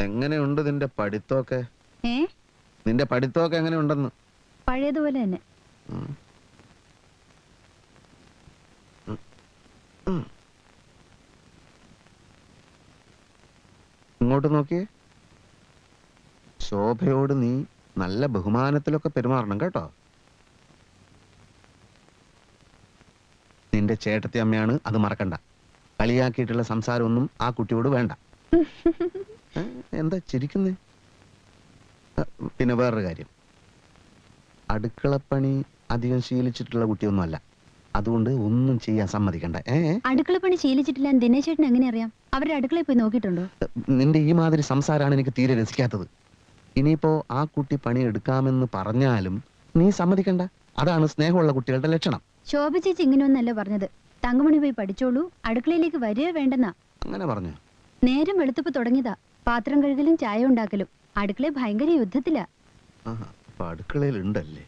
എങ്ങനെയുണ്ട് നിന്റെ പഠിത്തമൊക്കെ? നിന്റെ പഠിത്തമൊക്കെ എങ്ങനെയുണ്ടെന്ന്? പഴയതുപോലെ തന്നെ. ഇങ്ങോട്ട് നോക്കിയേ. ശോഭയോട് നീ നല്ല ബഹുമാനത്തിലൊക്കെ പെരുമാറണം കേട്ടോ. നിന്റെ ചേട്ടത്തി അമ്മയാണ്, അത് മറക്കണ്ട. കളിയാക്കിയിട്ടുള്ള സംസാരമൊന്നും ആ കുട്ടിയോട് വേണ്ട. എന്താ ചിരിക്കുന്നേ? പിന്നെ വേറൊരു കാര്യം, അടുക്കളപ്പണി അധികം ശീലിച്ചിട്ടുള്ള കുട്ടിയൊന്നും അല്ല. അതുകൊണ്ട് ഒന്നും ചെയ്യാൻ സമ്മതിക്കണ്ട. അടുക്കളപ്പണി ശീലിച്ചിട്ടില്ല ദിനേശ് ചേട്ടൻ എങ്ങനെ അറിയാം? അവരുടെ അടുക്കളയിൽ പോയി നോക്കിയിട്ടുണ്ടോ? നിന്റെ ഈ മാതിരി സംസാരമാണ് എനിക്ക് തീരെ രസിക്കാത്തത്. ഇനിയിപ്പോ ആ കുട്ടി പണി എടുക്കാമെന്ന് പറഞ്ഞാലും നീ സമ്മതിക്കണ്ട. അതാണ് സ്നേഹമുള്ള കുട്ടികളുടെ ലക്ഷണം. ശോഭ ചേച്ചി ഇങ്ങനെയൊന്നല്ല പറഞ്ഞത്. തങ്കമണി പോയി പഠിച്ചോളൂ, അടുക്കളയിലേക്ക് വരിക വേണ്ടെന്നാ. അങ്ങനെ പറഞ്ഞു? നേരം വെളുത്തപ്പ് തുടങ്ങിയതാ. പാത്രം കഴുകലും ചായ ഉണ്ടാക്കലും. അടുക്കളയിൽ ഭയങ്കര യുദ്ധത്തിലാ. അടുക്കളയിൽ ഉണ്ടല്ലേ?